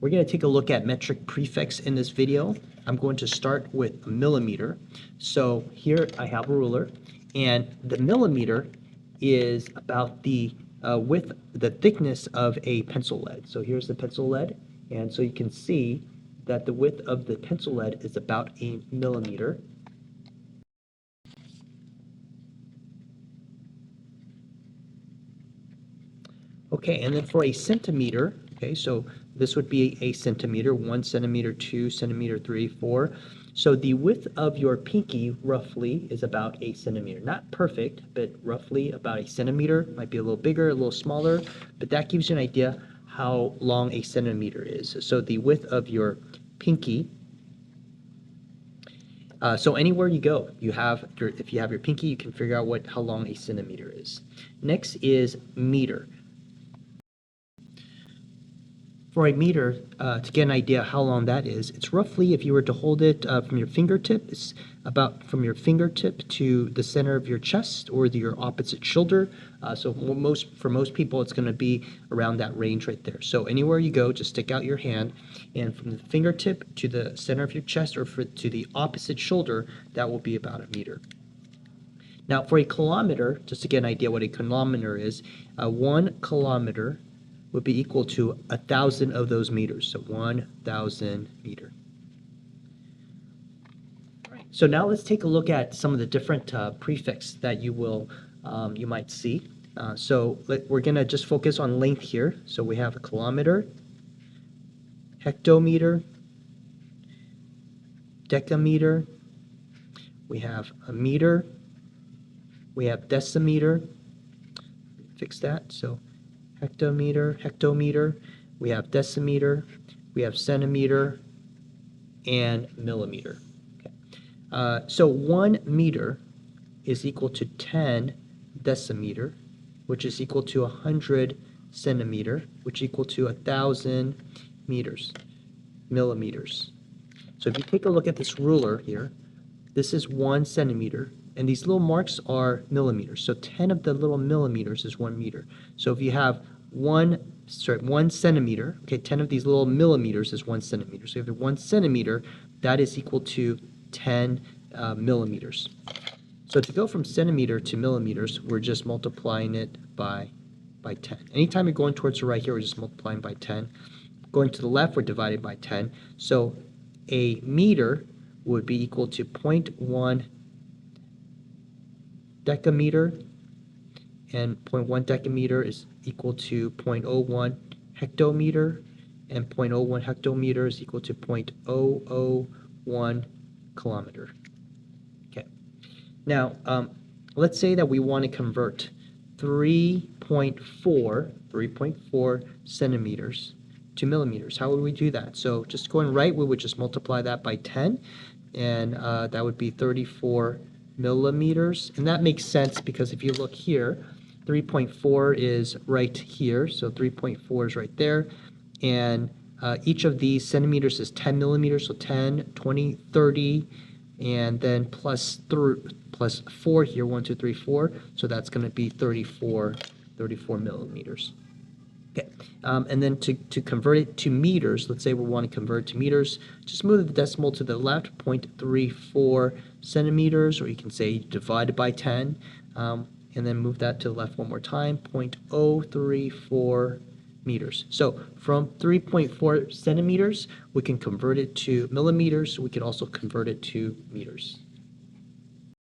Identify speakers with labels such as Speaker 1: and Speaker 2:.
Speaker 1: We're going to take a look at metric prefix in this video. I'm going to start with a millimeter. So here I have a ruler, and the millimeter is about the width, the thickness of a pencil lead. So here's the pencil lead, and so you can see that the width of the pencil lead is about a millimeter. Okay, and then for a centimeter, okay, so this would be a centimeter, 1 centimeter, 2 centimeter, 3, 4. So the width of your pinky roughly is about a centimeter. Not perfect, but roughly about a centimeter. Might be a little bigger, a little smaller, but that gives you an idea how long a centimeter is. So the width of your pinky. So anywhere you go, if you have your pinky, you can figure out how long a centimeter is. Next is meter. For a meter, to get an idea how long that is, it's roughly, if you were to hold it from your fingertip, it's about from your fingertip to the center of your chest or your opposite shoulder. So for most people, it's going to be around that range right there. So anywhere you go, just stick out your hand, and from the fingertip to the center of your chest or to the opposite shoulder, that will be about a meter. Now, for a kilometer, just to get an idea what a kilometer is, 1 kilometer would be equal to 1,000 of those meters, so 1,000 meter. So now let's take a look at some of the different prefix that you might see. We're going to just focus on length here. So we have a kilometer, hectometer, decameter, we have a meter, we have decimeter. Fix that. So hectometer, we have decimeter, we have centimeter, and millimeter. Okay. So 1 meter is equal to 10 decimeter, which is equal to 100 centimeter, which is equal to 1,000 millimeters. So if you take a look at this ruler here, this is 1 centimeter, and these little marks are millimeters. So 10 of the little millimeters is 1 meter. So if you have 1 centimeter, okay, 10 of these little millimeters is 1 centimeter. So if you have 1 centimeter, that is equal to 10 millimeters. So to go from centimeter to millimeters, we're just multiplying it by 10. Anytime you're going towards the right here, we're just multiplying by 10. Going to the left, we're dividing by 10. So a meter would be equal to 0.1 decameter, and 0.1 decameter is equal to 0.01 hectometer, and 0.01 hectometer is equal to 0.001 kilometer. Okay. Now, let's say that we want to convert 3.4 centimeters to millimeters. How would we do that? So just going right, we would just multiply that by 10, and that would be 34 millimeters. And that makes sense because if you look here, 3.4 is right here, so 3.4 is right there, and each of these centimeters is 10 millimeters, so 10, 20, 30, and then plus 4 here, 1, 2, 3, 4, so that's going to be 34 millimeters. Okay, and then to convert it to meters, let's say we want to convert it to meters, just move the decimal to the left, 0.34 centimeters, or you can say divided by 10, and then move that to the left one more time, 0.034 meters. So from 3.4 centimeters, we can convert it to millimeters. We can also convert it to meters.